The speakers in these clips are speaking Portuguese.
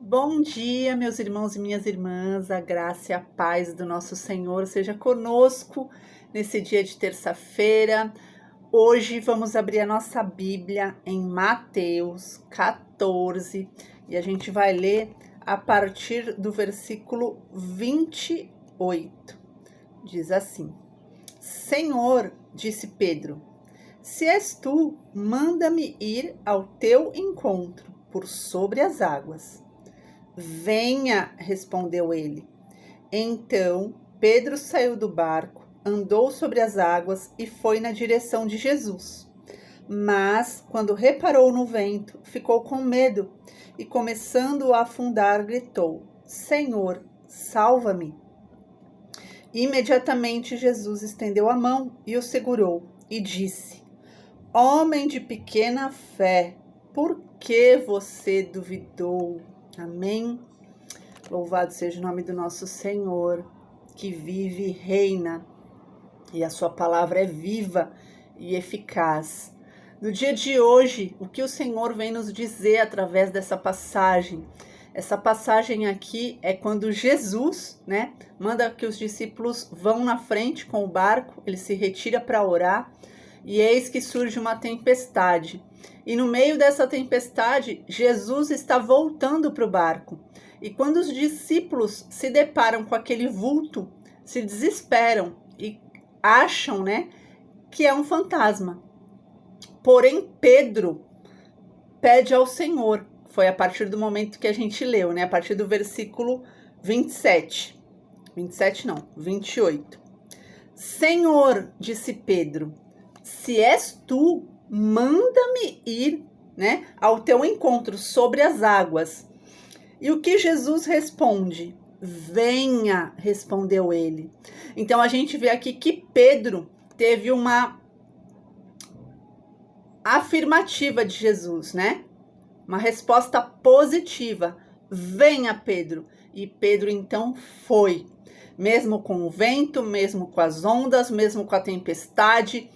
Bom dia, meus irmãos e minhas irmãs, a graça e a paz do nosso Senhor seja conosco nesse dia de terça-feira. Hoje vamos abrir a nossa Bíblia em Mateus 14 e a gente vai ler a partir do versículo 28. Diz assim: Senhor, disse Pedro, se és tu, manda-me ir ao teu encontro por sobre as águas. Venha, respondeu ele. Então Pedro saiu do barco, andou sobre as águas e foi na direção de Jesus. Mas, quando reparou no vento, ficou com medo e, começando a afundar, gritou: Senhor, salva-me! Imediatamente Jesus estendeu a mão e o segurou e disse: Homem de pequena fé, por que você duvidou? Amém? Louvado seja o nome do nosso Senhor, que vive e reina, e a sua palavra é viva e eficaz. No dia de hoje, o que o Senhor vem nos dizer através dessa passagem? Essa passagem aqui é quando Jesus, manda que os discípulos vão na frente com o barco, ele se retira para orar, e eis que surge uma tempestade. E no meio dessa tempestade, Jesus está voltando para o barco. E quando os discípulos se deparam com aquele vulto, se desesperam e acham, que é um fantasma. Porém, Pedro pede ao Senhor. Foi a partir do momento que a gente leu, a partir do versículo 27. 27 não, 28. Senhor, disse Pedro, se és tu, manda-me ir, ao teu encontro sobre as águas. E o que Jesus responde? Venha, respondeu ele. Então a gente vê aqui que Pedro teve uma afirmativa de Jesus, uma resposta positiva. Venha, Pedro. E Pedro então foi, mesmo com o vento, mesmo com as ondas, mesmo com a tempestade.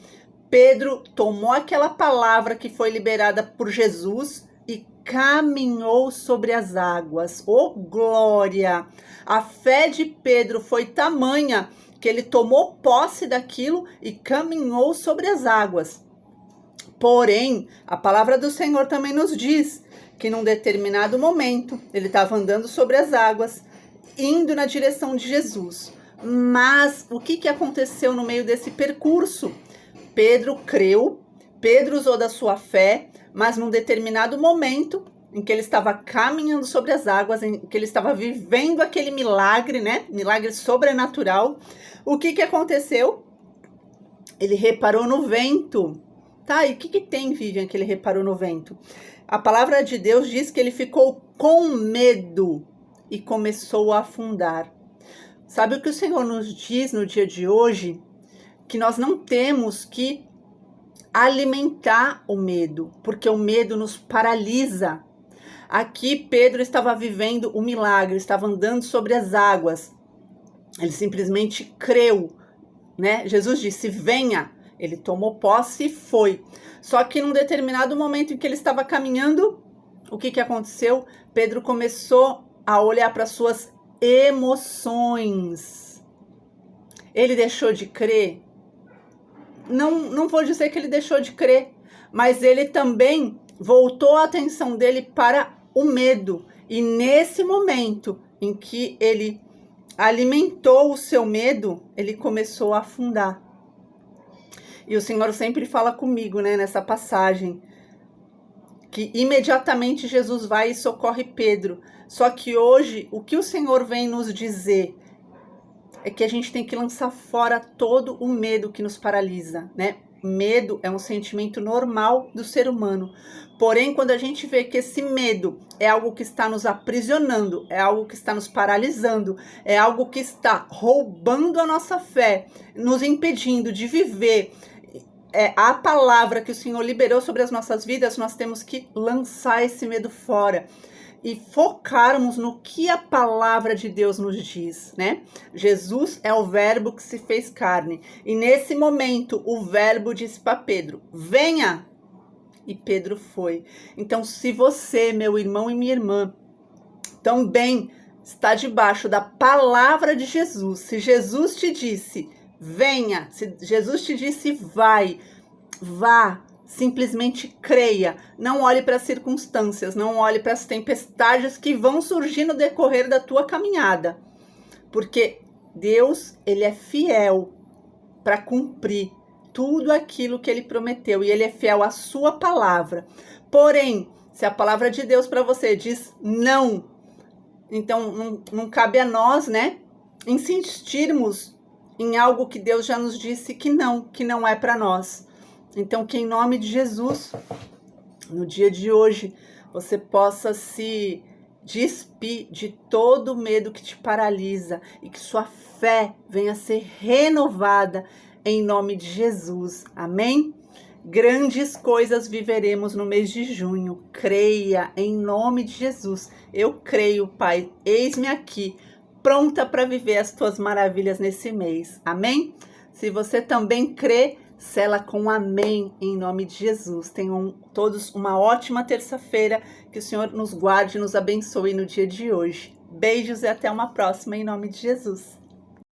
Pedro tomou aquela palavra que foi liberada por Jesus e caminhou sobre as águas. Oh, glória! A fé de Pedro foi tamanha que ele tomou posse daquilo e caminhou sobre as águas. Porém, a palavra do Senhor também nos diz que num determinado momento ele estava andando sobre as águas, indo na direção de Jesus. Mas o que aconteceu no meio desse percurso? Pedro creu, Pedro usou da sua fé, mas num determinado momento em que ele estava caminhando sobre as águas, em que ele estava vivendo aquele milagre, milagre sobrenatural, o que aconteceu? Ele reparou no vento. Tá, e o que tem, Vivian, que ele reparou no vento? A palavra de Deus diz que ele ficou com medo e começou a afundar. Sabe o que o Senhor nos diz no dia de hoje? Que nós não temos que alimentar o medo, porque o medo nos paralisa. Aqui Pedro estava vivendo um milagre, estava andando sobre as águas. Ele simplesmente creu, Jesus disse, venha. Ele tomou posse e foi. Só que num determinado momento em que ele estava caminhando, o que aconteceu? Pedro começou a olhar para suas emoções. Ele deixou de crer? Não vou dizer que ele deixou de crer, mas ele também voltou a atenção dele para o medo. E nesse momento em que ele alimentou o seu medo, ele começou a afundar. E o Senhor sempre fala comigo, nessa passagem, que imediatamente Jesus vai e socorre Pedro. Só que hoje, o que o Senhor vem nos dizer é que a gente tem que lançar fora todo o medo que nos paralisa, Medo é um sentimento normal do ser humano. Porém, quando a gente vê que esse medo é algo que está nos aprisionando, é algo que está nos paralisando, é algo que está roubando a nossa fé, nos impedindo de viver a palavra que o Senhor liberou sobre as nossas vidas, nós temos que lançar esse medo fora e focarmos no que a palavra de Deus nos diz, Jesus é o verbo que se fez carne. E nesse momento, o verbo disse para Pedro, venha! E Pedro foi. Então, se você, meu irmão e minha irmã, também está debaixo da palavra de Jesus. Se Jesus te disse, venha, se Jesus te disse, vai, vá, simplesmente creia. Não olhe para as circunstâncias, não olhe para as tempestades que vão surgir no decorrer da tua caminhada. Porque Deus, ele é fiel para cumprir tudo aquilo que ele prometeu e ele é fiel à sua palavra. Porém, se a palavra de Deus para você diz não, então não cabe a nós, né, insistirmos em algo que Deus já nos disse que não é para nós. Então, que em nome de Jesus, no dia de hoje, você possa se despir de todo o medo que te paralisa e que sua fé venha a ser renovada em nome de Jesus. Amém? Grandes coisas viveremos no mês de junho. Creia em nome de Jesus. Eu creio, Pai. Eis-me aqui, pronta para viver as tuas maravilhas nesse mês. Amém? Se você também crê, sela com amém em nome de Jesus. Tenham todos uma ótima terça-feira. Que o Senhor nos guarde e nos abençoe no dia de hoje. Beijos e até uma próxima em nome de Jesus.